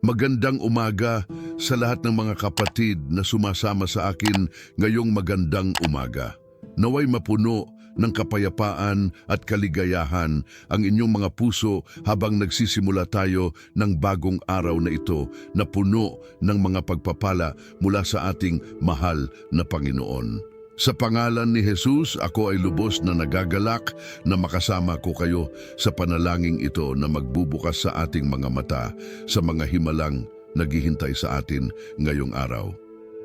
Magandang umaga sa lahat ng mga kapatid na sumasama sa akin ngayong magandang umaga. Naway mapuno ng kapayapaan at kaligayahan ang inyong mga puso habang nagsisimula tayo ng bagong araw na ito na puno ng mga pagpapala mula sa ating mahal na Panginoon. Sa pangalan ni Jesus, ako ay lubos na nagagalak na makasama ko kayo sa panalangin ito na magbubukas sa ating mga mata sa mga himalang naghihintay sa atin ngayong araw.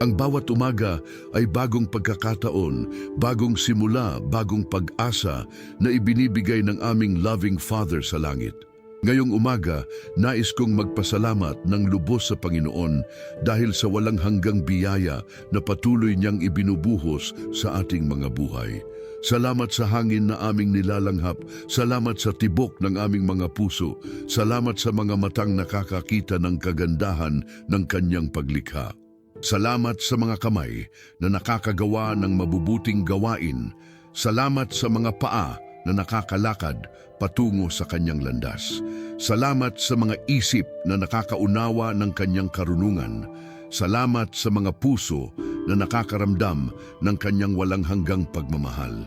Ang bawat umaga ay bagong pagkakataon, bagong simula, bagong pag-asa na ibinibigay ng aming loving Father sa langit. Ngayong umaga, nais kong magpasalamat ng lubos sa Panginoon dahil sa walang hanggang biyaya na patuloy niyang ibinubuhos sa ating mga buhay. Salamat sa hangin na aming nilalanghap, salamat sa tibok ng aming mga puso, salamat sa mga matang nakakakita ng kagandahan ng kanyang paglikha. Salamat sa mga kamay na nakakagawa ng mabubuting gawain, salamat sa mga paa na nakakalakad patungo sa kanyang landas. Salamat sa mga isip na nakakaunawa ng kanyang karunungan. Salamat sa mga puso na nakakaramdam ng kanyang walang hanggang pagmamahal.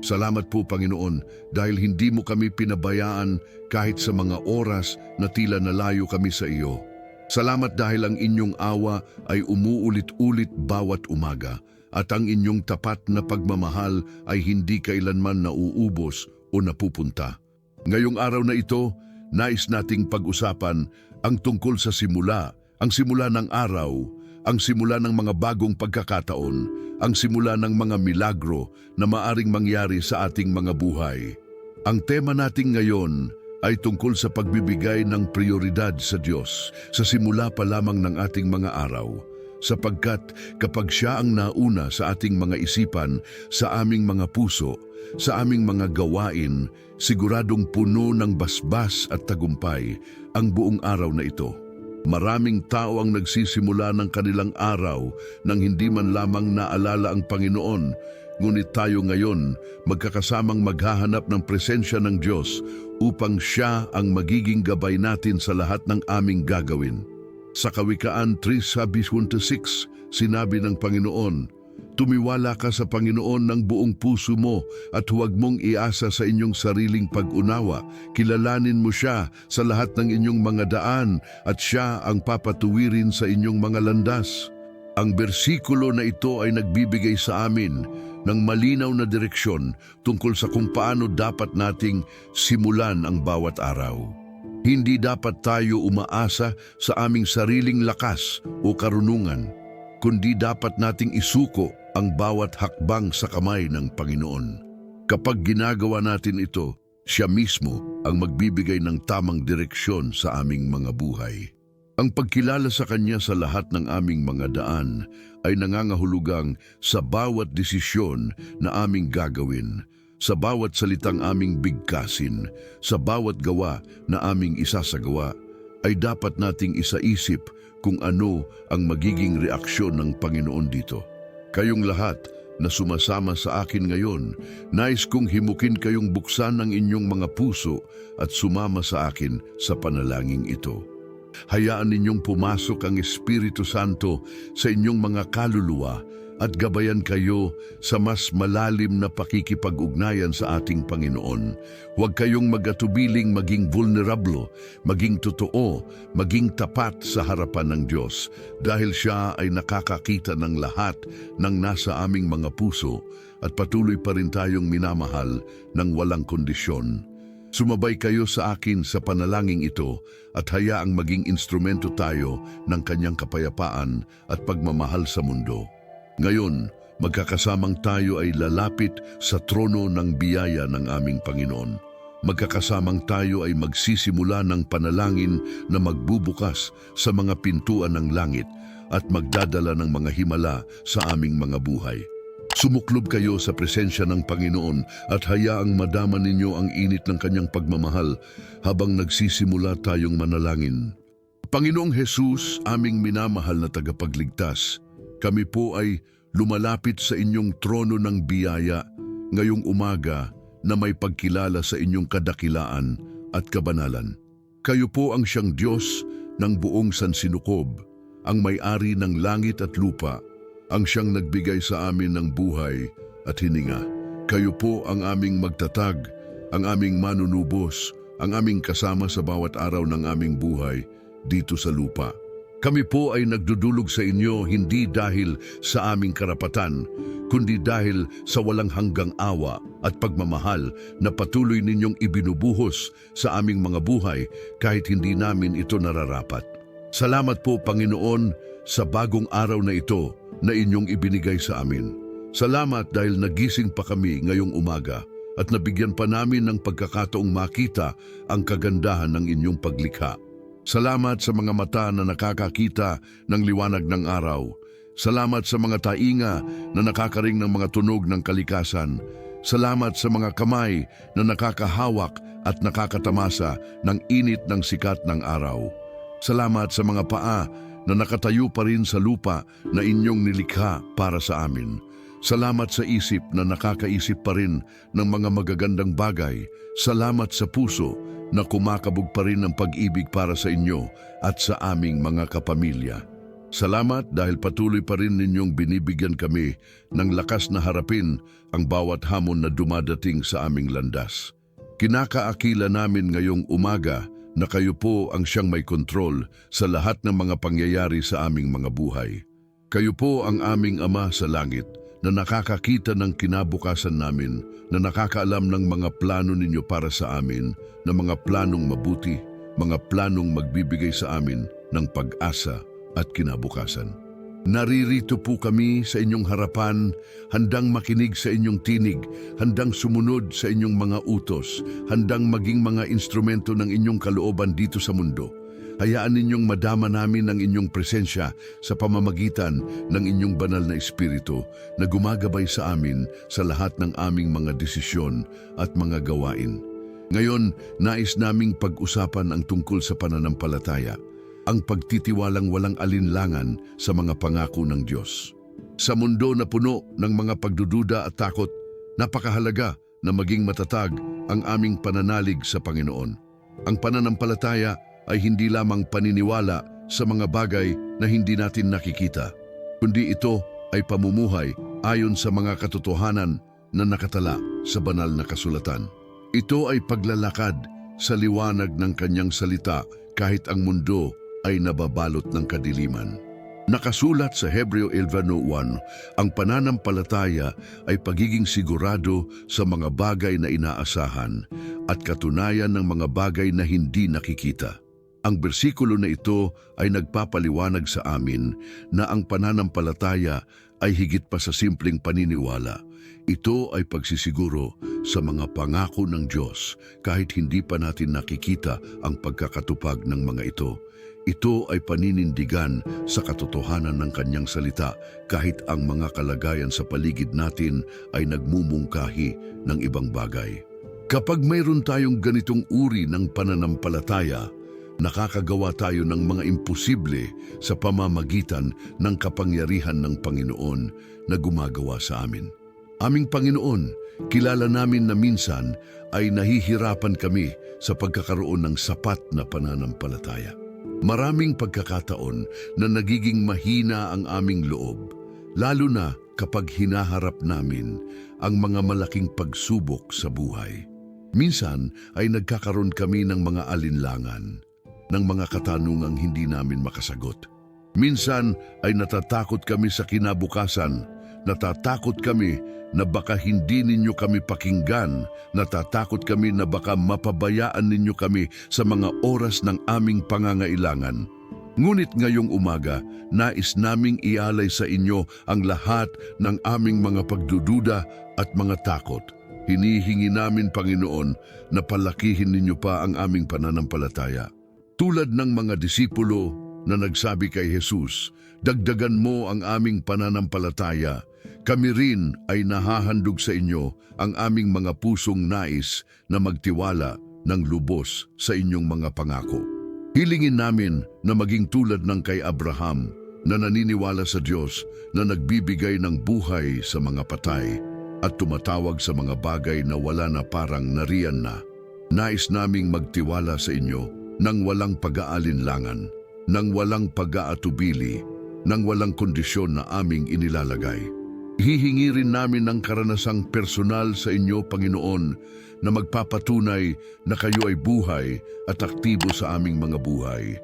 Salamat po, Panginoon, dahil hindi mo kami pinabayaan kahit sa mga oras na tila nalayo kami sa iyo. Salamat dahil ang inyong awa ay umuulit-ulit bawat umaga at ang inyong tapat na pagmamahal ay hindi kailanman nauubos o napupunta. Ngayong araw na ito, nais nating pag-usapan ang tungkol sa simula, ang simula ng araw, ang simula ng mga bagong pagkakataon, ang simula ng mga milagro na maaring mangyari sa ating mga buhay. Ang tema natin ngayon ay tungkol sa pagbibigay ng prioridad sa Diyos sa simula pa lamang ng ating mga araw. Sapagkat kapag siya ang nauna sa ating mga isipan, sa aming mga puso, sa aming mga gawain, siguradong puno ng basbas at tagumpay ang buong araw na ito. Maraming tao ang nagsisimula ng kanilang araw nang hindi man lamang naalala ang Panginoon, ngunit tayo ngayon magkakasamang maghahanap ng presensya ng Diyos upang siya ang magiging gabay natin sa lahat ng aming gagawin. Sa Kawikaan 3:26, sinabi ng Panginoon, "Tumiwala ka sa Panginoon ng buong puso mo at huwag mong iasa sa inyong sariling pag-unawa. Kilalanin mo siya sa lahat ng inyong mga daan at siya ang papatuwirin sa inyong mga landas." Ang bersikulo na ito ay nagbibigay sa amin ng malinaw na direksyon tungkol sa kung paano dapat nating simulan ang bawat araw. Hindi dapat tayo umaasa sa aming sariling lakas o karunungan, kundi dapat nating isuko ang bawat hakbang sa kamay ng Panginoon. Kapag ginagawa natin ito, siya mismo ang magbibigay ng tamang direksyon sa aming mga buhay. Ang pagkilala sa Kanya sa lahat ng aming mga daan ay nangangahulugang sa bawat desisyon na aming gagawin, sa bawat salitang aming bigkasin, sa bawat gawa na aming isasagawa, ay dapat nating isaisip kung ano ang magiging reaksyon ng Panginoon dito. Kayong lahat na sumasama sa akin ngayon, nais kong himukin kayong buksan ang inyong mga puso at sumama sa akin sa panalangin ito. Hayaan ninyong pumasok ang Espiritu Santo sa inyong mga kaluluwa at gabayan kayo sa mas malalim na pakikipag-ugnayan sa ating Panginoon. Huwag kayong mag-atubiling maging vulnerable, maging totoo, maging tapat sa harapan ng Diyos dahil siya ay nakakakita ng lahat ng nasa aming mga puso at patuloy pa rin tayong minamahal ng walang kondisyon. Sumabay kayo sa akin sa panalangin ito at hayaang maging instrumento tayo ng kanyang kapayapaan at pagmamahal sa mundo. Ngayon, magkakasamang tayo ay lalapit sa trono ng biyaya ng aming Panginoon. Magkakasamang tayo ay magsisimula ng panalangin na magbubukas sa mga pintuan ng langit at magdadala ng mga himala sa aming mga buhay. Sumuklob kayo sa presensya ng Panginoon at hayaang madama ninyo ang init ng kanyang pagmamahal habang nagsisimula tayong manalangin. Panginoong Jesus, aming minamahal na tagapagligtas, kami po ay lumalapit sa inyong trono ng biyaya ngayong umaga na may pagkilala sa inyong kadakilaan at kabanalan. Kayo po ang siyang Diyos ng buong sansinukob, ang may-ari ng langit at lupa, ang siyang nagbigay sa amin ng buhay at hininga. Kayo po ang aming magtatag, ang aming manunubos, ang aming kasama sa bawat araw ng aming buhay dito sa lupa. Kami po ay nagdudulog sa inyo hindi dahil sa aming karapatan, kundi dahil sa walang hanggang awa at pagmamahal na patuloy ninyong ibinubuhos sa aming mga buhay kahit hindi namin ito nararapat. Salamat po, Panginoon, sa bagong araw na ito na inyong ibinigay sa amin. Salamat dahil nagising pa kami ngayong umaga at nabigyan pa namin ng pagkakataong makita ang kagandahan ng inyong paglikha. Salamat sa mga mata na nakakakita ng liwanag ng araw. Salamat sa mga tainga na nakakaring ng mga tunog ng kalikasan. Salamat sa mga kamay na nakakahawak at nakakatamasa ng init ng sikat ng araw. Salamat sa mga paa na nakatayo pa rin sa lupa na inyong nilikha para sa amin. Salamat sa isip na nakakaisip pa rin ng mga magagandang bagay. Salamat sa puso na kumakabog pa rin ng pag-ibig para sa inyo at sa aming mga kapamilya. Salamat dahil patuloy pa rin ninyong binibigyan kami ng lakas na harapin ang bawat hamon na dumadating sa aming landas. Kinakaakila namin ngayong umaga na kayo po ang siyang may kontrol sa lahat ng mga pangyayari sa aming mga buhay. Kayo po ang aming Ama sa langit na nakakakita ng kinabukasan namin, na nakakaalam ng mga plano ninyo para sa amin, na mga planong mabuti, mga planong magbibigay sa amin ng pag-asa at kinabukasan. Naririto po kami sa inyong harapan, handang makinig sa inyong tinig, handang sumunod sa inyong mga utos, handang maging mga instrumento ng inyong kalooban dito sa mundo. Hayaan ninyong madama namin ang inyong presensya sa pamamagitan ng inyong banal na espiritu na gumagabay sa amin sa lahat ng aming mga desisyon at mga gawain. Ngayon, nais naming pag-usapan ang tungkol sa pananampalataya, ang pagtitiwalang walang alinlangan sa mga pangako ng Diyos. Sa mundo na puno ng mga pagdududa at takot, napakahalaga na maging matatag ang aming pananalig sa Panginoon. Ang pananampalataya ay hindi lamang paniniwala sa mga bagay na hindi natin nakikita, kundi ito ay pamumuhay ayon sa mga katotohanan na nakatala sa banal na kasulatan. Ito ay paglalakad sa liwanag ng kanyang salita kahit ang mundo ay nababalot ng kadiliman. Nakasulat sa Hebreo 11:1, ang pananampalataya ay pagiging sigurado sa mga bagay na inaasahan at katunayan ng mga bagay na hindi nakikita. Ang bersikulo na ito ay nagpapaliwanag sa amin na ang pananampalataya ay higit pa sa simpleng paniniwala. Ito ay pagsisiguro sa mga pangako ng Diyos kahit hindi pa natin nakikita ang pagkakatupag ng mga ito. Ito ay paninindigan sa katotohanan ng kanyang salita kahit ang mga kalagayan sa paligid natin ay nagmumungkahi ng ibang bagay. Kapag mayroon tayong ganitong uri ng pananampalataya, nakakagawa tayo ng mga imposible sa pamamagitan ng kapangyarihan ng Panginoon na gumagawa sa amin. Aming Panginoon, kilala namin na minsan ay nahihirapan kami sa pagkakaroon ng sapat na pananampalataya. Maraming pagkakataon na nagiging mahina ang aming loob, lalo na kapag hinaharap namin ang mga malaking pagsubok sa buhay. Minsan ay nagkakaroon kami ng mga alinlangan, ng mga katanungang hindi namin makasagot. Minsan ay natatakot kami sa kinabukasan, natatakot kami na baka hindi ninyo kami pakinggan, natatakot kami na baka mapabayaan ninyo kami sa mga oras ng aming pangangailangan. Ngunit ngayong umaga, nais naming ialay sa inyo ang lahat ng aming mga pagdududa at mga takot. Hinihingi namin, Panginoon, na palakihin ninyo pa ang aming pananampalataya. Tulad ng mga disipulo na nagsabi kay Jesus, dagdagan mo ang aming pananampalataya. Kami rin ay nahahandog sa inyo ang aming mga pusong nais na magtiwala ng lubos sa inyong mga pangako. Hilingin namin na maging tulad ng kay Abraham na naniniwala sa Diyos na nagbibigay ng buhay sa mga patay at tumatawag sa mga bagay na wala na parang nariyan na. Nais naming magtiwala sa inyo nang walang pag-aalinlangan. nang walang pag-aatubili, nang walang kondisyon na aming inilalagay. Hihingi rin namin ng karanasang personal sa inyo, Panginoon, na magpapatunay na kayo ay buhay at aktibo sa aming mga buhay.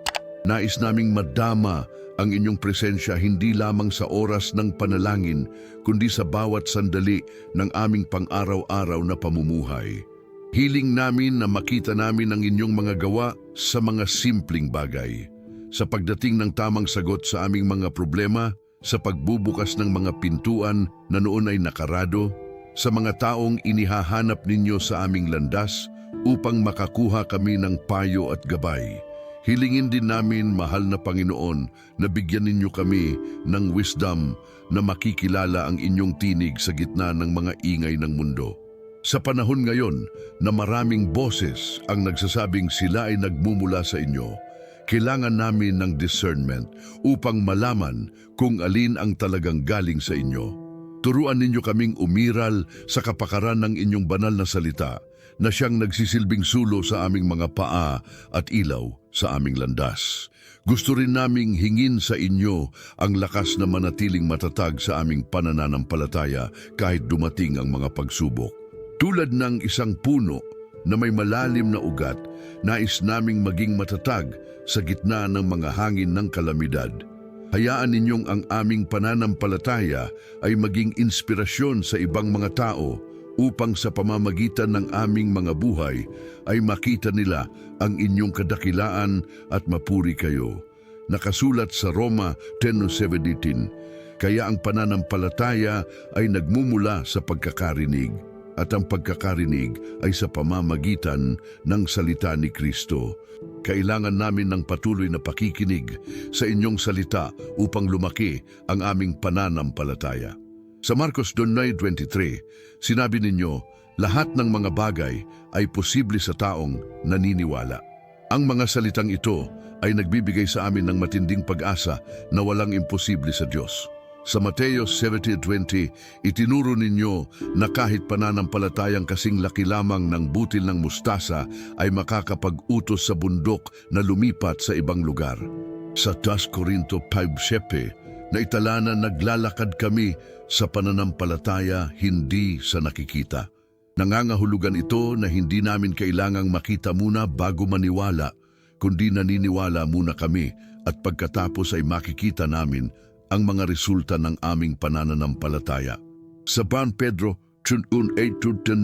Nais naming madama ang inyong presensya hindi lamang sa oras ng panalangin, kundi sa bawat sandali ng aming pang-araw-araw na pamumuhay. Hiling namin na makita namin ang inyong mga gawa sa mga simpleng bagay. Sa pagdating ng tamang sagot sa aming mga problema, sa pagbubukas ng mga pintuan na noon ay nakarado, sa mga taong inihahanap ninyo sa aming landas upang makakuha kami ng payo at gabay. Hilingin din namin, mahal na Panginoon, na bigyan ninyo kami ng wisdom na makikilala ang inyong tinig sa gitna ng mga ingay ng mundo. Sa panahon ngayon na maraming boses ang nagsasabing sila ay nagmumula sa inyo, kailangan namin ng discernment upang malaman kung alin ang talagang galing sa inyo. Turuan ninyo kaming umiral sa kapakaran ng inyong banal na salita na siyang nagsisilbing sulo sa aming mga paa at ilaw sa aming landas. Gusto rin naming hingin sa inyo ang lakas na manatiling matatag sa aming panananampalataya kahit dumating ang mga pagsubok. Tulad ng isang puno na may malalim na ugat, nais naming maging matatag sa gitna ng mga hangin ng kalamidad. Hayaan ninyong ang aming pananampalataya ay maging inspirasyon sa ibang mga tao upang sa pamamagitan ng aming mga buhay ay makita nila ang inyong kadakilaan at mapuri kayo. Nakasulat sa Roma 10:17, kaya ang pananampalataya ay nagmumula sa pagkakarinig, at ang pagkakarinig ay sa pamamagitan ng salita ni Kristo. Kailangan namin ng patuloy na pakikinig sa inyong salita upang lumaki ang aming pananampalataya. Sa Marcos 9:23, sinabi ninyo, lahat ng mga bagay ay posible sa taong naniniwala. Ang mga salitang ito ay nagbibigay sa amin ng matinding pag-asa na walang imposible sa Diyos. Sa Mateo 17:20, itinuro ninyo na kahit pananampalatayang kasing laki lamang ng butil ng mustasa ay makakapag-utos sa bundok na lumipat sa ibang lugar. Sa 2 Corinto 5:7, na itala na naglalakad kami sa pananampalataya, hindi sa nakikita. Nangangahulugan ito na hindi namin kailangang makita muna bago maniwala, kundi naniniwala muna kami at pagkatapos ay makikita namin ang mga resulta ng aming pananampalataya. Sa 1 Pedro 1:8-9,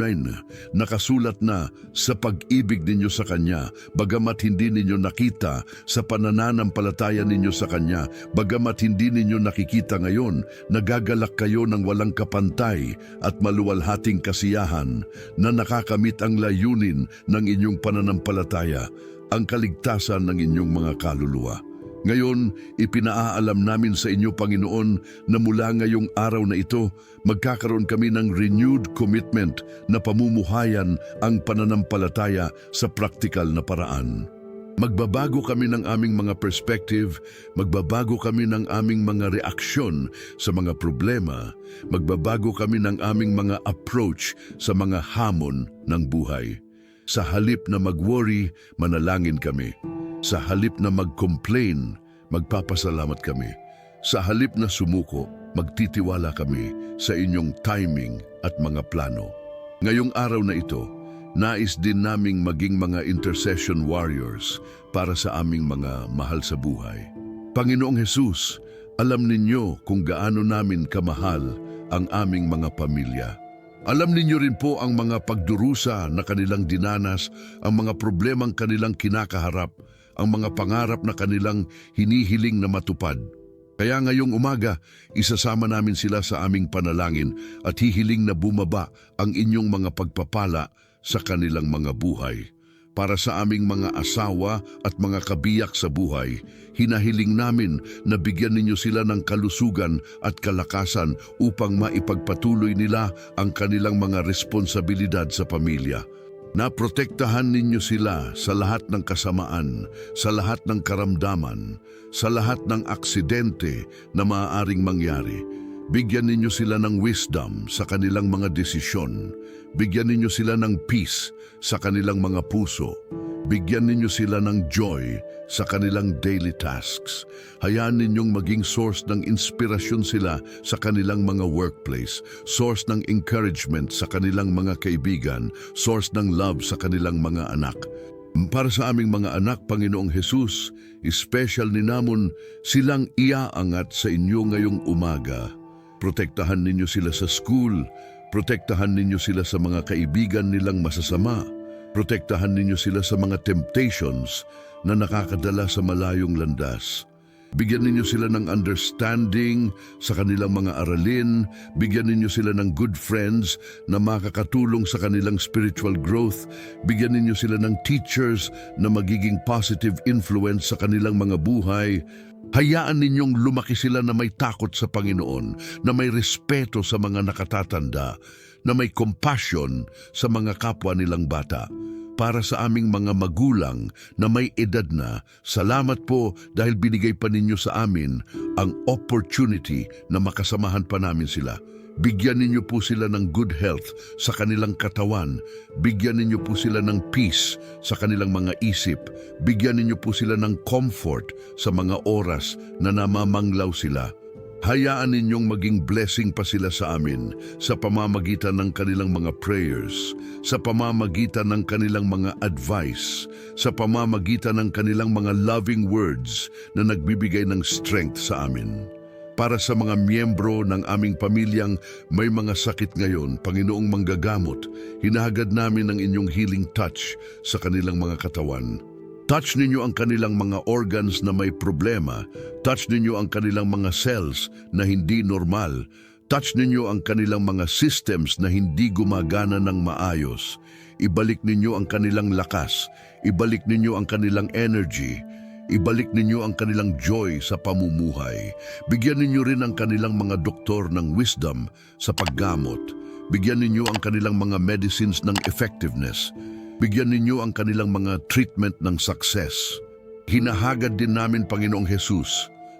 nakasulat na sa pag-ibig ninyo sa Kanya, bagamat hindi ninyo nakita, sa pananampalataya ninyo sa Kanya, bagamat hindi ninyo nakikita ngayon, nagagalak kayo ng walang kapantay at maluwalhating kasiyahan na nakakamit ang layunin ng inyong pananampalataya, ang kaligtasan ng inyong mga kaluluwa. Ngayon, ipinaalam namin sa inyo, Panginoon, na mula ngayong araw na ito, magkakaroon kami ng renewed commitment na pamumuhayan ang pananampalataya sa praktikal na paraan. Magbabago kami ng aming mga perspective, magbabago kami ng aming mga reaksyon sa mga problema, magbabago kami ng aming mga approach sa mga hamon ng buhay. Sa halip na mag-worry, manalangin kami. Sa halip na mag-complain, magpapasalamat kami. Sa halip na sumuko, magtitiwala kami sa inyong timing at mga plano. Ngayong araw na ito, nais din naming maging mga intercession warriors para sa aming mga mahal sa buhay. Panginoong Hesus, alam ninyo kung gaano namin kamahal ang aming mga pamilya. Alam ninyo rin po ang mga pagdurusa na kanilang dinanas, ang mga problemang kanilang kinakaharap, ang mga pangarap na kanilang hinihiling na matupad. Kaya ngayong umaga, isasama namin sila sa aming panalangin at hihiling na bumaba ang inyong mga pagpapala sa kanilang mga buhay. Para sa aming mga asawa at mga kabiyak sa buhay, hinahiling namin na bigyan ninyo sila ng kalusugan at kalakasan upang maipagpatuloy nila ang kanilang mga responsibilidad sa pamilya. Naprotektahan ninyo sila sa lahat ng kasamaan, sa lahat ng karamdaman, sa lahat ng aksidente na maaaring mangyari. Bigyan ninyo sila ng wisdom sa kanilang mga desisyon. Bigyan ninyo sila ng peace sa kanilang mga puso. Bigyan ninyo sila ng joy sa kanilang daily tasks. Hayaan ninyong maging source ng inspirasyon sila sa kanilang mga workplace, source ng encouragement sa kanilang mga kaibigan, source ng love sa kanilang mga anak. Para sa aming mga anak, Panginoong Jesus, special ni namon silang iaangat sa inyo ngayong umaga. Protektahan ninyo sila sa school, protektahan ninyo sila sa mga kaibigan nilang masasama, protektahan ninyo sila sa mga temptations na nakakadala sa malayong landas. Bigyan ninyo sila ng understanding sa kanilang mga aralin, bigyan ninyo sila ng good friends na makakatulong sa kanilang spiritual growth, bigyan ninyo sila ng teachers na magiging positive influence sa kanilang mga buhay. Hayaan ninyong lumaki sila na may takot sa Panginoon, na may respeto sa mga nakatatanda, na may compassion sa mga kapwa nilang bata. Para sa aming mga magulang na may edad na, salamat po dahil binigay pa ninyo sa amin ang opportunity na makasamahan pa namin sila. Bigyan ninyo po sila ng good health sa kanilang katawan. Bigyan ninyo po sila ng peace sa kanilang mga isip. Bigyan ninyo po sila ng comfort sa mga oras na namamanglaw sila. Hayaan ninyong maging blessing pa sila sa amin sa pamamagitan ng kanilang mga prayers, sa pamamagitan ng kanilang mga advice, sa pamamagitan ng kanilang mga loving words na nagbibigay ng strength sa amin. Para sa mga miyembro ng aming pamilyang may mga sakit ngayon, Panginoong manggagamot, hinahagad namin ang inyong healing touch sa kanilang mga katawan. Touch ninyo ang kanilang mga organs na may problema. Touch ninyo ang kanilang mga cells na hindi normal. Touch ninyo ang kanilang mga systems na hindi gumagana ng maayos. Ibalik ninyo ang kanilang lakas. Ibalik ninyo ang kanilang energy. Ibalik ninyo ang kanilang joy sa pamumuhay. Bigyan ninyo rin ang kanilang mga doktor ng wisdom sa paggamot. Bigyan ninyo ang kanilang mga medicines ng effectiveness. Bigyan ninyo ang kanilang mga treatment ng success. Hinahagad din namin, Panginoong Jesus,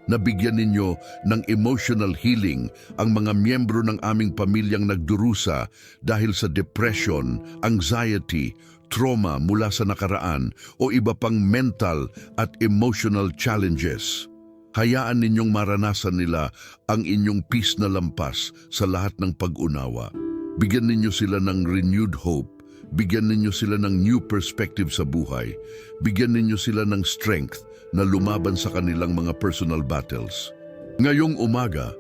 na bigyan ninyo ng emotional healing ang mga miyembro ng aming pamilyang nagdurusa dahil sa depression, anxiety, trauma mula sa nakaraan o iba pang mental at emotional challenges. Hayaan ninyong maranasan nila ang inyong peace na lampas sa lahat ng pag-unawa. Bigyan ninyo sila ng renewed hope. Bigyan ninyo sila ng new perspective sa buhay. Bigyan ninyo sila ng strength na lumaban sa kanilang mga personal battles. Ngayong umaga,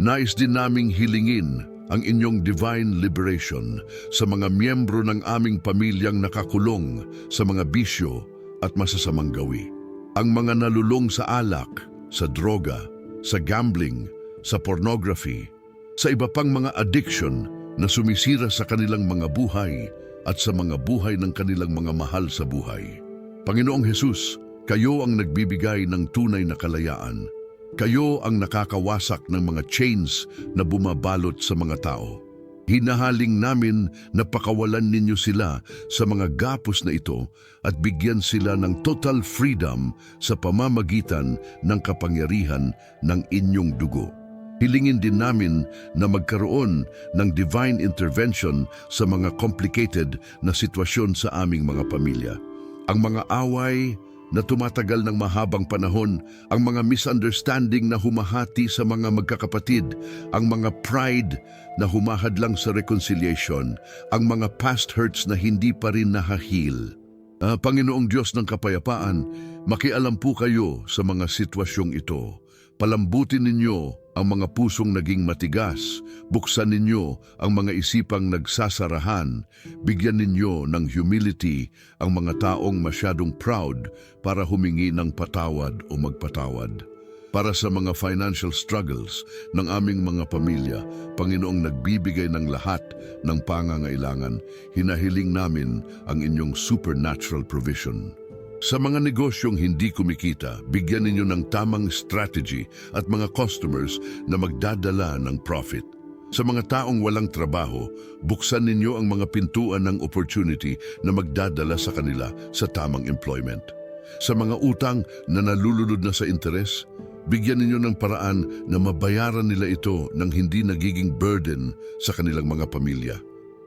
nais din naming hilingin ang inyong divine liberation sa mga miyembro ng aming pamilyang nakakulong sa mga bisyo at masasamang gawi. Ang mga nalulong sa alak, sa droga, sa gambling, sa pornography, sa iba pang mga addiction na sumisira sa kanilang mga buhay at sa mga buhay ng kanilang mga mahal sa buhay. Panginoong Jesus, kayo ang nagbibigay ng tunay na kalayaan. Kayo ang nakakawasak ng mga chains na bumabalot sa mga tao. Hinahaling namin na pakawalan ninyo sila sa mga gapos na ito at bigyan sila ng total freedom sa pamamagitan ng kapangyarihan ng inyong dugo. Hilingin din namin na magkaroon ng divine intervention sa mga complicated na sitwasyon sa aming mga pamilya. Ang mga away na tumatagal ng mahabang panahon, ang mga misunderstanding na humahati sa mga magkakapatid, ang mga pride na humahadlang sa reconciliation, ang mga past hurts na hindi pa rin nahahil. Panginoong Diyos ng kapayapaan, makialam po kayo sa mga sitwasyong ito. Palambutin ninyo ang mga pusong naging matigas, buksan ninyo ang mga isipang nagsasarahan, bigyan ninyo ng humility ang mga taong masyadong proud para humingi ng patawad o magpatawad. Para sa mga financial struggles ng aming mga pamilya, Panginoong nagbibigay ng lahat ng pangangailangan, hinahiling namin ang inyong supernatural provision. Sa mga negosyong hindi kumikita, bigyan ninyo ng tamang strategy at mga customers na magdadala ng profit. Sa mga taong walang trabaho, buksan ninyo ang mga pintuan ng opportunity na magdadala sa kanila sa tamang employment. Sa mga utang na nalulunod na sa interes, bigyan ninyo ng paraan na mabayaran nila ito ng hindi nagiging burden sa kanilang mga pamilya.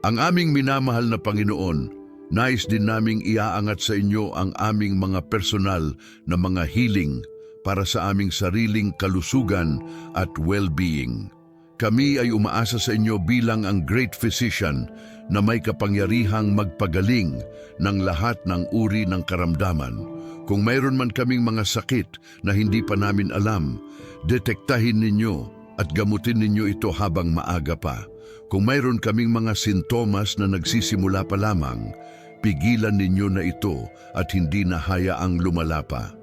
Ang aming minamahal na Panginoon, Nais din naming iaangat sa inyo ang aming mga personal na mga healing para sa aming sariling kalusugan at well-being. Kami ay umaasa sa inyo bilang ang Great Physician na may kapangyarihang magpagaling ng lahat ng uri ng karamdaman. Kung mayroon man kaming mga sakit na hindi pa namin alam, detektahin ninyo at gamutin ninyo ito habang maaga pa. Kung mayroon kaming mga sintomas na nagsisimula pa lamang, pigilan ninyo na ito at hindi na hayaang lumala pa.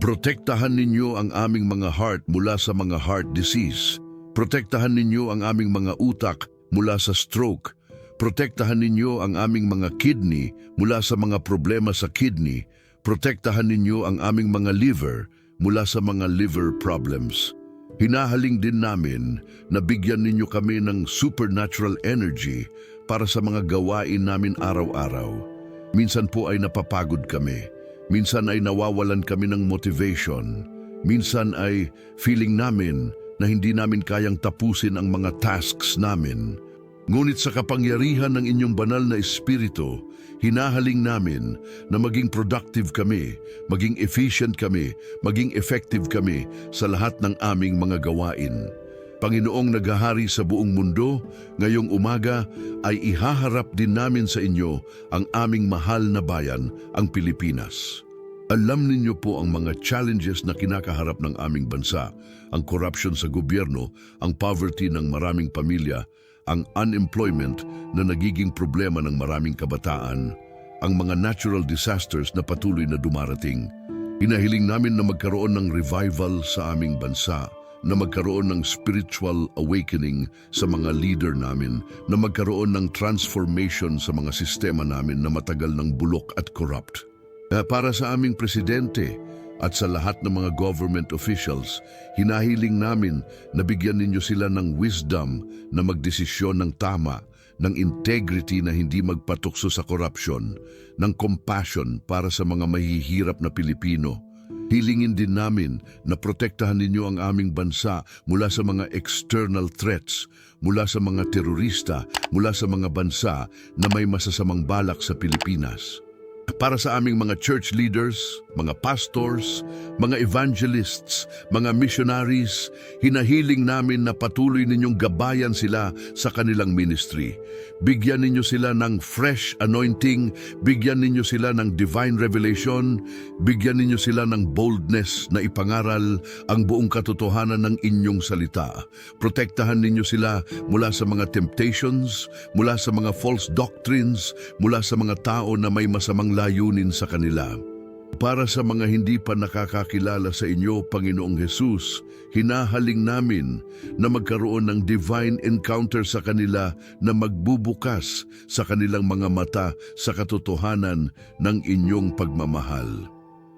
Protektahan ninyo ang aming mga heart mula sa mga heart disease. Protektahan ninyo ang aming mga utak mula sa stroke. Protektahan ninyo ang aming mga kidney mula sa mga problema sa kidney. Protektahan ninyo ang aming mga liver mula sa mga liver problems. Hinahaling din namin na bigyan ninyo kami ng supernatural energy para sa mga gawain namin araw-araw. Minsan po ay napapagod kami. Minsan ay nawawalan kami ng motivation. Minsan ay feeling namin na hindi namin kayang tapusin ang mga tasks namin. Ngunit sa kapangyarihan ng inyong banal na espiritu, hinahaling namin na maging productive kami, maging efficient kami, maging effective kami sa lahat ng aming mga gawain. Panginoong naghahari sa buong mundo, ngayong umaga ay ihaharap din namin sa inyo ang aming mahal na bayan, ang Pilipinas. Alam ninyo po ang mga challenges na kinakaharap ng aming bansa, ang corruption sa gobyerno, ang poverty ng maraming pamilya, ang unemployment na nagiging problema ng maraming kabataan, ang mga natural disasters na patuloy na dumarating. Hinahiling namin na magkaroon ng revival sa aming bansa, na magkaroon ng spiritual awakening sa mga leader namin, na magkaroon ng transformation sa mga sistema namin na matagal ng bulok at corrupt. Para sa aming presidente at sa lahat ng mga government officials, hinahiling namin na bigyan ninyo sila ng wisdom na magdesisyon ng tama, ng integrity na hindi magpatukso sa corruption, ng compassion para sa mga mahihirap na Pilipino. Hilingin din namin na protektahan ninyo ang aming bansa mula sa mga external threats, mula sa mga terorista, mula sa mga bansa na may masasamang balak sa Pilipinas. Para sa aming mga church leaders, mga pastors, mga evangelists, mga missionaries, hinahiling namin na patuloy ninyong gabayan sila sa kanilang ministry. Bigyan ninyo sila ng fresh anointing, bigyan ninyo sila ng divine revelation, bigyan ninyo sila ng boldness na ipangaral ang buong katotohanan ng inyong salita. Protektahan ninyo sila mula sa mga temptations, mula sa mga false doctrines, mula sa mga tao na may masamang layunin sa kanila. Para sa mga hindi pa nakakakilala sa inyo, Panginoong Hesus, hinahaling namin na magkaroon ng divine encounter sa kanila na magbubukas sa kanilang mga mata sa katotohanan ng inyong pagmamahal.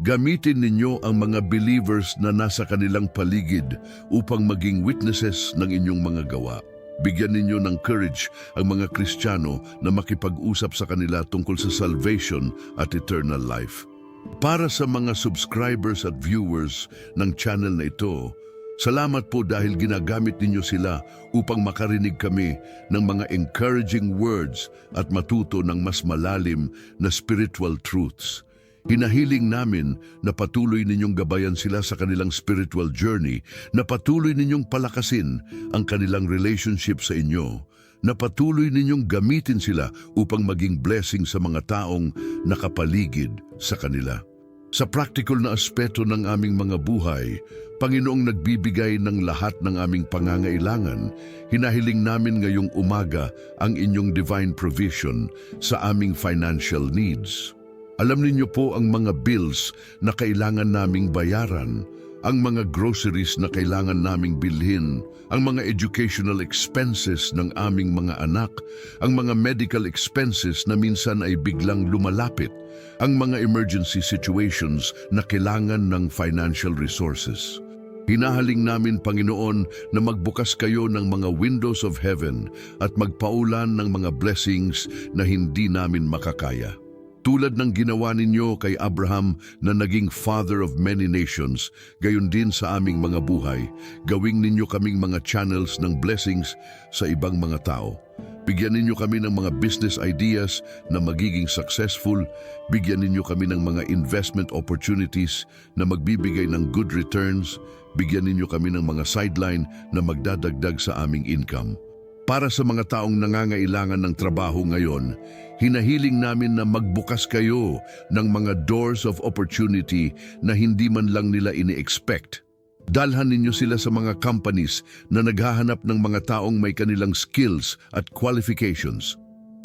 Gamitin ninyo ang mga believers na nasa kanilang paligid upang maging witnesses ng inyong mga gawa. Bigyan ninyo ng courage ang mga Kristiyano na makipag-usap sa kanila tungkol sa salvation at eternal life. Para sa mga subscribers at viewers ng channel na ito, salamat po dahil ginagamit ninyo sila upang makarinig kami ng mga encouraging words at matuto ng mas malalim na spiritual truths. Hinahiling namin na patuloy ninyong gabayan sila sa kanilang spiritual journey, na patuloy ninyong palakasin ang kanilang relationship sa inyo, na patuloy ninyong gamitin sila upang maging blessing sa mga taong nakapaligid sa kanila. Sa practical na aspeto ng aming mga buhay, Panginoong nagbibigay ng lahat ng aming pangangailangan, hinahiling namin ngayong umaga ang inyong divine provision sa aming financial needs. Alam ninyo po ang mga bills na kailangan naming bayaran, ang mga groceries na kailangan naming bilhin, ang mga educational expenses ng aming mga anak, ang mga medical expenses na minsan ay biglang lumalapit, ang mga emergency situations na kailangan ng financial resources. Hinahaling namin, Panginoon, na magbukas kayo ng mga windows of heaven at magpaulan ng mga blessings na hindi namin makakaya. Tulad ng ginawa ninyo kay Abraham na naging father of many nations, gayon din sa aming mga buhay, gawing ninyo kaming mga channels ng blessings sa ibang mga tao. Bigyan ninyo kami ng mga business ideas na magiging successful. Bigyan ninyo kami ng mga investment opportunities na magbibigay ng good returns. Bigyan ninyo kami ng mga sideline na magdadagdag sa aming income. Para sa mga taong nangangailangan ng trabaho ngayon, hinahiling namin na magbukas kayo ng mga doors of opportunity na hindi man lang nila ini-expect. Dalhan ninyo sila sa mga companies na naghahanap ng mga taong may kanilang skills at qualifications.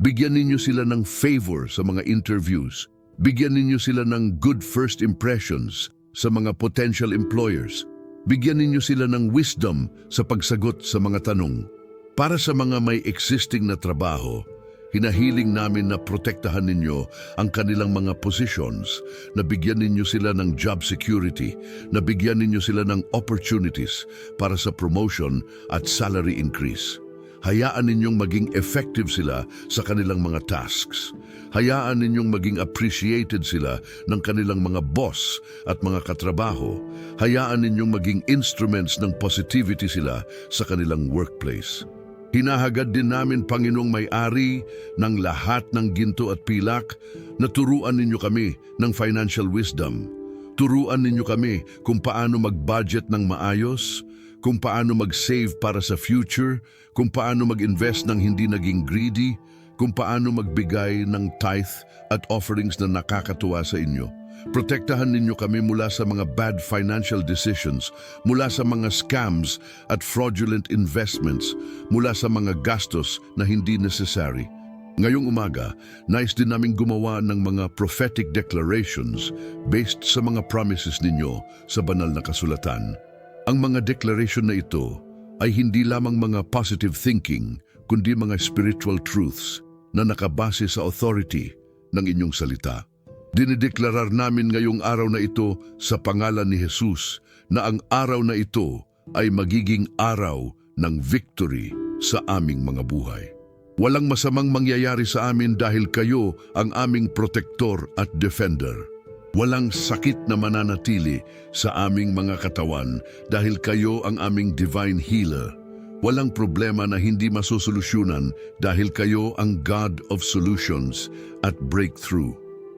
Bigyan ninyo sila ng favor sa mga interviews. Bigyan ninyo sila ng good first impressions sa mga potential employers. Bigyan ninyo sila ng wisdom sa pagsagot sa mga tanong. Para sa mga may existing na trabaho, hinahiling namin na protektahan ninyo ang kanilang mga positions, na bigyan ninyo sila ng job security, na bigyan ninyo sila ng opportunities para sa promotion at salary increase. Hayaan ninyong maging effective sila sa kanilang mga tasks. Hayaan ninyong maging appreciated sila ng kanilang mga boss at mga katrabaho. Hayaan ninyong maging instruments ng positivity sila sa kanilang workplace. Hinahagad din namin, Panginoong May-ari ng lahat ng ginto at pilak, na turuan ninyo kami ng financial wisdom. Turuan ninyo kami kung paano mag-budget ng maayos, kung paano mag-save para sa future, kung paano mag-invest ng hindi naging greedy, kung paano magbigay ng tithe at offerings na nakakatuwa sa inyo. Protektahan ninyo kami mula sa mga bad financial decisions, mula sa mga scams at fraudulent investments, mula sa mga gastos na hindi necessary. Ngayong umaga, nais din naming gumawa ng mga prophetic declarations based sa mga promises ninyo sa banal na kasulatan. Ang mga declaration na ito ay hindi lamang mga positive thinking, kundi mga spiritual truths na nakabase sa authority ng inyong salita. Dinideklarar namin ngayong araw na ito sa pangalan ni Jesus na ang araw na ito ay magiging araw ng victory sa aming mga buhay. Walang masamang mangyayari sa amin dahil kayo ang aming protector at defender. Walang sakit na mananatili sa aming mga katawan dahil kayo ang aming divine healer. Walang problema na hindi masosolusyonan dahil kayo ang God of solutions at breakthrough.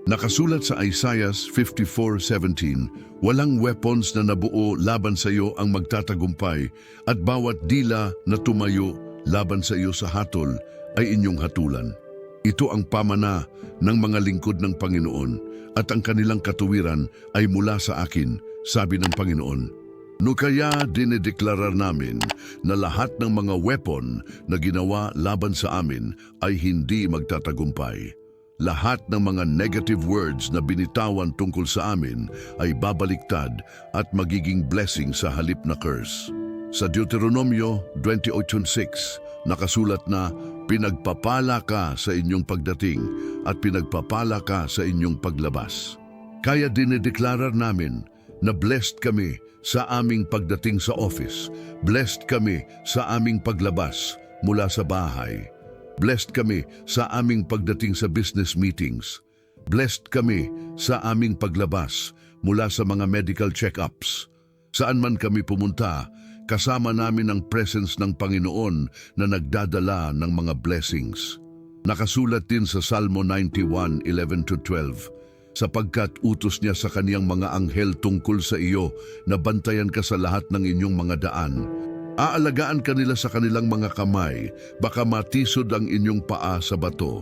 Nakasulat sa Isaiah 54:17, walang weapons na nabuo laban sa iyo ang magtatagumpay, at bawat dila na tumayo laban sa iyo sa hatol ay inyong hatulan. Ito ang pamana ng mga lingkod ng Panginoon, at ang kanilang katuwiran ay mula sa akin, sabi ng Panginoon. No kaya dinedeklarar namin na lahat ng mga weapon na ginawa laban sa amin ay hindi magtatagumpay. Lahat ng mga negative words na binitawan tungkol sa amin ay babaliktad at magiging blessing sa halip na curse. Sa Deuteronomio 28:6, nakasulat na, pinagpapala ka sa inyong pagdating at pinagpapala ka sa inyong paglabas. Kaya dinedeklarar namin na blessed kami sa aming pagdating sa office, blessed kami sa aming paglabas mula sa bahay. Blessed kami sa aming pagdating sa business meetings. Blessed kami sa aming paglabas mula sa mga medical check-ups. Saan man kami pumunta, kasama namin ang presence ng Panginoon na nagdadala ng mga blessings. Nakasulat din sa Salmo 91:11-12, sapagkat utos niya sa kaniyang mga anghel tungkol sa iyo na bantayan ka sa lahat ng inyong mga daan. Aalagaan ka nila sa kanilang mga kamay, baka matisod ang inyong paa sa bato.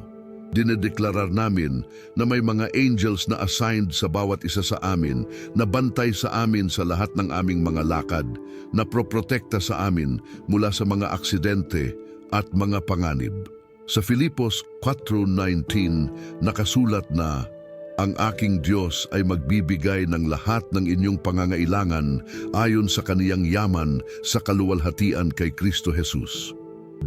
Dinedeklarar namin na may mga angels na assigned sa bawat isa sa amin, na bantay sa amin sa lahat ng aming mga lakad, na proprotekta sa amin mula sa mga aksidente at mga panganib. Sa Filipos 4:19, nakasulat na, ang aking Diyos ay magbibigay ng lahat ng inyong pangangailangan ayon sa kaniyang yaman sa kaluwalhatian kay Kristo Jesus.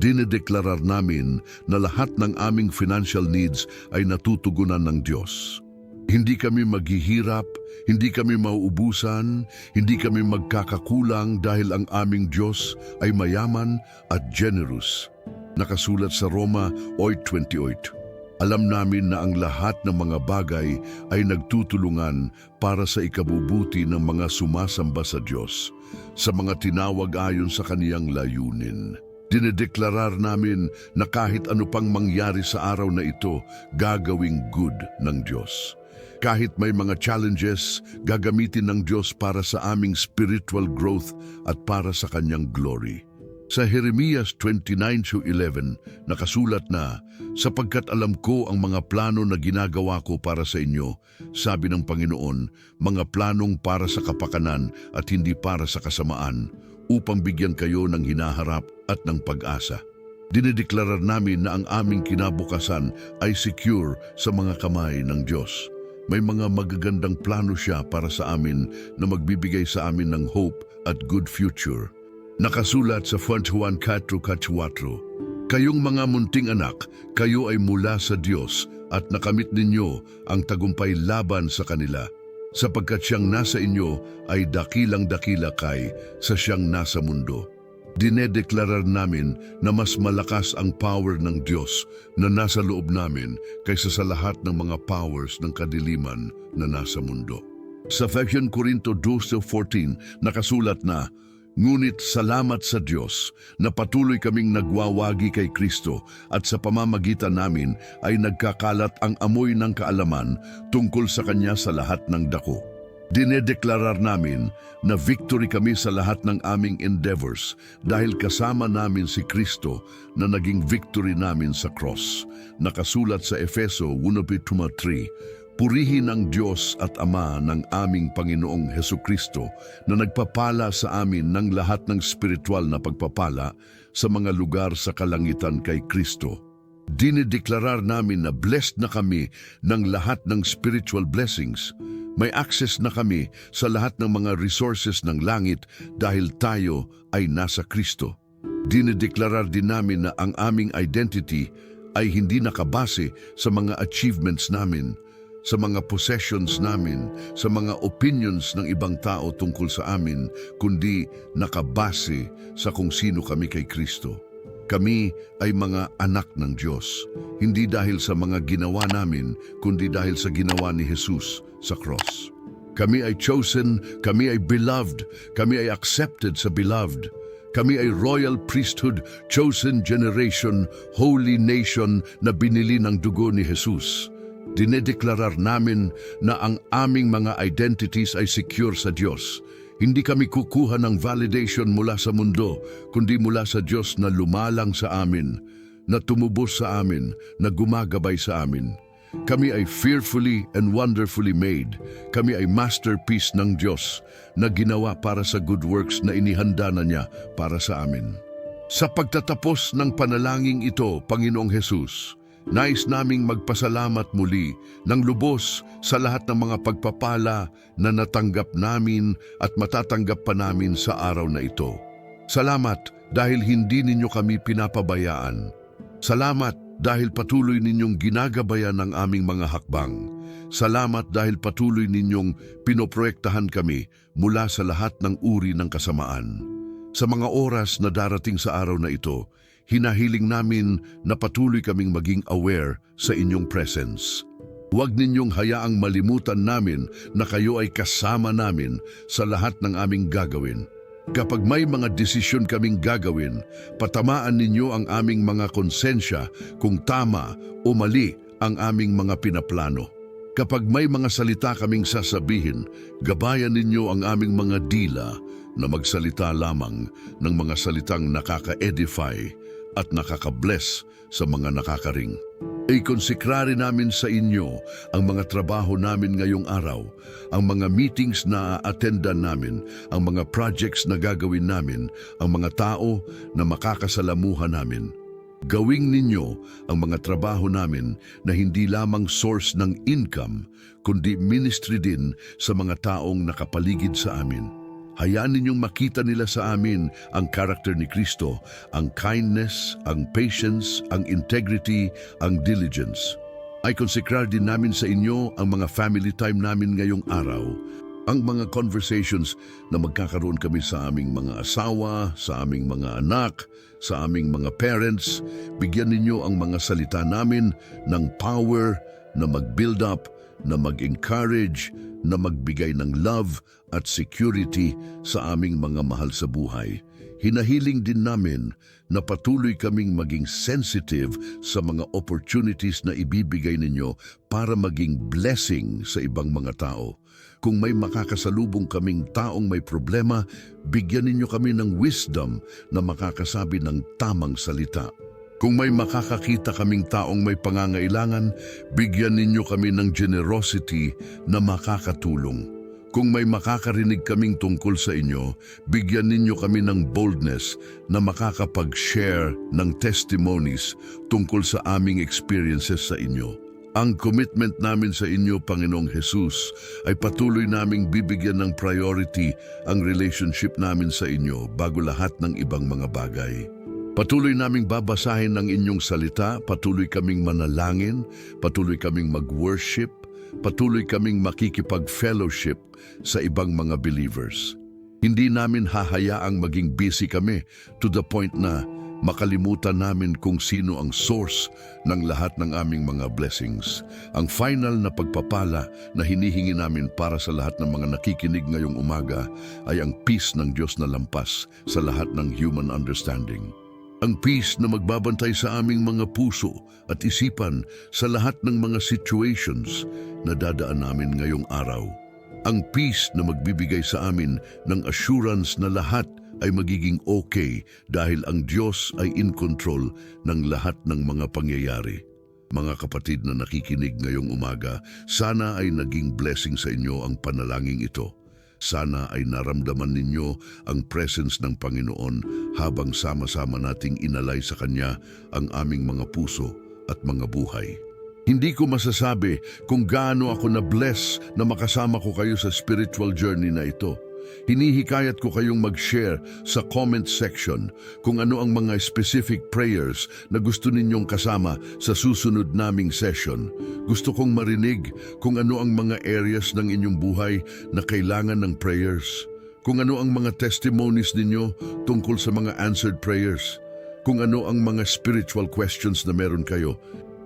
Dinedeklarar namin na lahat ng aming financial needs ay natutugunan ng Diyos. Hindi kami maghihirap, hindi kami mauubusan, hindi kami magkakakulang dahil ang aming Diyos ay mayaman at generous. Nakasulat sa Roma 8:28. Alam namin na ang lahat ng mga bagay ay nagtutulungan para sa ikabubuti ng mga sumasamba sa Diyos, sa mga tinawag ayon sa kaniyang layunin. Dinedeklarar namin na kahit ano pang mangyari sa araw na ito, gagawing good ng Diyos. Kahit may mga challenges, gagamitin ng Diyos para sa aming spiritual growth at para sa Kanyang glory. Sa Jeremias 29:11, nakasulat na, "Sapagkat alam ko ang mga plano na ginagawa ko para sa inyo," sabi ng Panginoon, "mga planong para sa kapakanan at hindi para sa kasamaan, upang bigyan kayo ng hinaharap at ng pag-asa." Dinedeklarar namin na ang aming kinabukasan ay secure sa mga kamay ng Diyos. May mga magagandang plano siya para sa amin na magbibigay sa amin ng hope at good future. Nakasulat sa Juan 4:4, "Kayong mga munting anak, kayo ay mula sa Diyos at nakamit ninyo ang tagumpay laban sa kanila. Sapagkat siyang nasa inyo ay dakilang-dakila kay sa siyang nasa mundo." Dinedeklarar namin na mas malakas ang power ng Diyos na nasa loob namin kaysa sa lahat ng mga powers ng kadiliman na nasa mundo. Sa 1 Corinto 2:14 nakasulat na, "Ngunit salamat sa Diyos na patuloy kaming nagwawagi kay Kristo at sa pamamagitan namin ay nagkakalat ang amoy ng kaalaman tungkol sa Kanya sa lahat ng dako." Dinedeklarar namin na victory kami sa lahat ng aming endeavors dahil kasama namin si Kristo na naging victory namin sa cross. Nakasulat sa Efeso 1:3, "Purihin ang Diyos at Ama ng aming Panginoong Hesukristo na nagpapala sa amin ng lahat ng spiritual na pagpapala sa mga lugar sa kalangitan kay Kristo." Dinedeklarar namin na blessed na kami ng lahat ng spiritual blessings. May access na kami sa lahat ng mga resources ng langit dahil tayo ay nasa Kristo. Dinedeklarar din namin na ang aming identity ay hindi nakabase sa mga achievements namin, sa mga possessions namin, sa mga opinions ng ibang tao tungkol sa amin, kundi nakabase sa kung sino kami kay Kristo. Kami ay mga anak ng Diyos, hindi dahil sa mga ginawa namin, kundi dahil sa ginawa ni Jesus sa cross. Kami ay chosen, kami ay beloved, kami ay accepted sa beloved. Kami ay royal priesthood, chosen generation, holy nation na binili ng dugo ni Jesus. Dinedeklarar namin na ang aming mga identities ay secure sa Diyos. Hindi kami kukuha ng validation mula sa mundo, kundi mula sa Diyos na lumalang sa amin, na tumubos sa amin, na gumagabay sa amin. Kami ay fearfully and wonderfully made. Kami ay masterpiece ng Diyos na ginawa para sa good works na inihanda na niya para sa amin. Sa pagtatapos ng panalangin ito, Panginoong Jesus, nais naming magpasalamat muli ng lubos sa lahat ng mga pagpapala na natanggap namin at matatanggap pa namin sa araw na ito. Salamat dahil hindi ninyo kami pinapabayaan. Salamat dahil patuloy ninyong ginagabayan ang aming mga hakbang. Salamat dahil patuloy ninyong pinoproektahan kami mula sa lahat ng uri ng kasamaan. Sa mga oras na darating sa araw na ito, hinahiling namin na patuloy kaming maging aware sa inyong presence. Huwag ninyong hayaang malimutan namin na kayo ay kasama namin sa lahat ng aming gagawin. Kapag may mga desisyon kaming gagawin, patamaan ninyo ang aming mga konsensya kung tama o mali ang aming mga pinaplano. Kapag may mga salita kaming sasabihin, gabayan ninyo ang aming mga dila na magsalita lamang ng mga salitang nakaka-edify at nakaka-bless sa mga nakakaring. Ikonsekrari namin sa inyo ang mga trabaho namin ngayong araw, ang mga meetings na attendan namin, ang mga projects na gagawin namin, ang mga tao na makakasalamuhan namin. Gawing ninyo ang mga trabaho namin na hindi lamang source ng income, kundi ministry din sa mga taong nakapaligid sa amin. Hayaan ninyong makita nila sa amin ang karakter ni Kristo, ang kindness, ang patience, ang integrity, ang diligence. Ay konsekrar din namin sa inyo ang mga family time namin ngayong araw, ang mga conversations na magkakaroon kami sa aming mga asawa, sa aming mga anak, sa aming mga parents. Bigyan ninyo ang mga salita namin ng power na mag-build up, na mag-encourage, na magbigay ng love at security sa aming mga mahal sa buhay. Hinahiling din namin na patuloy kaming maging sensitive sa mga opportunities na ibibigay ninyo para maging blessing sa ibang mga tao. Kung may makakasalubong kaming taong may problema, bigyan ninyo kami ng wisdom na makakasabi ng tamang salita. Kung may makakakita kaming taong may pangangailangan, bigyan ninyo kami ng generosity na makakatulong. Kung may makakarinig kaming tungkol sa inyo, bigyan ninyo kami ng boldness na makakapag-share ng testimonies tungkol sa aming experiences sa inyo. Ang commitment namin sa inyo, Panginoong Jesus, ay patuloy naming bibigyan ng priority ang relationship namin sa inyo bago lahat ng ibang mga bagay. Patuloy naming babasahin ang inyong salita, patuloy kaming manalangin, patuloy kaming mag-worship, patuloy kaming makikipag-fellowship sa ibang mga believers. Hindi namin hahayaang maging busy kami to the point na makalimutan namin kung sino ang source ng lahat ng aming mga blessings. Ang final na pagpapala na hinihingi namin para sa lahat ng mga nakikinig ngayong umaga ay ang peace ng Diyos na lampas sa lahat ng human understanding. Ang peace na magbabantay sa aming mga puso at isipan sa lahat ng mga situations na dadaan namin ngayong araw. Ang peace na magbibigay sa amin ng assurance na lahat ay magiging okay dahil ang Diyos ay in control ng lahat ng mga pangyayari. Mga kapatid na nakikinig ngayong umaga, sana ay naging blessing sa inyo ang panalangin ito. Sana ay naramdaman ninyo ang presence ng Panginoon habang sama-sama nating inalay sa Kanya ang aming mga puso at mga buhay. Hindi ko masasabi kung gaano ako na-bless na makasama ko kayo sa spiritual journey na ito. Hinihikayat ko kayong mag-share sa comment section kung ano ang mga specific prayers na gusto ninyong kasama sa susunod naming session. Gusto kong marinig kung ano ang mga areas ng inyong buhay na kailangan ng prayers. Kung ano ang mga testimonies ninyo tungkol sa mga answered prayers. Kung ano ang mga spiritual questions na meron kayo.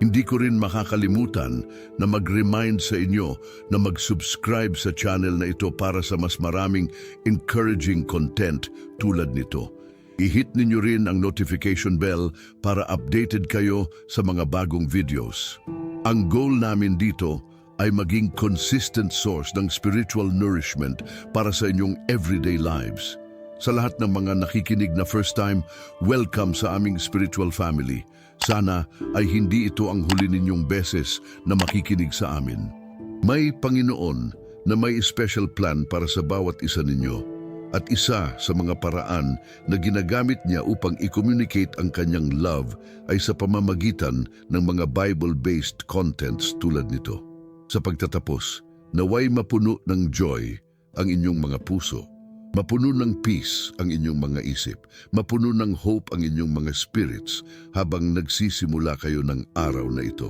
Hindi ko rin makakalimutan na mag-remind sa inyo na mag-subscribe sa channel na ito para sa mas maraming encouraging content tulad nito. I-hit ninyo rin ang notification bell para updated kayo sa mga bagong videos. Ang goal namin dito ay maging consistent source ng spiritual nourishment para sa inyong everyday lives. Sa lahat ng mga nakikinig na first time, welcome sa aming spiritual family. Sana ay hindi ito ang huli ninyong beses na makikinig sa amin. May Panginoon na may special plan para sa bawat isa ninyo at isa sa mga paraan na ginagamit niya upang i-communicate ang kanyang love ay sa pamamagitan ng mga Bible-based contents tulad nito. Sa pagtatapos, naway mapuno ng joy ang inyong mga puso. Mapuno ng peace ang inyong mga isip, mapuno ng hope ang inyong mga spirits habang nagsisimula kayo ng araw na ito.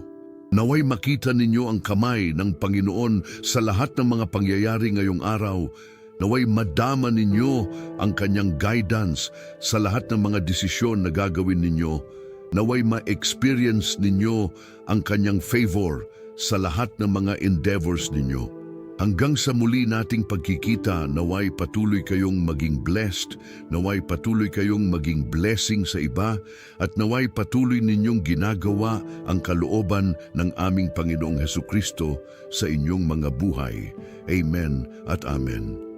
Naway makita ninyo ang kamay ng Panginoon sa lahat ng mga pangyayari ngayong araw. Naway madama ninyo ang kanyang guidance sa lahat ng mga desisyon na gagawin ninyo. Naway ma-experience ninyo ang kanyang favor sa lahat ng mga endeavors ninyo. Hanggang sa muli nating pagkikita, naway patuloy kayong maging blessed, naway patuloy kayong maging blessing sa iba, at naway patuloy ninyong ginagawa ang kalooban ng aming Panginoong Hesukristo sa inyong mga buhay. Amen at Amen.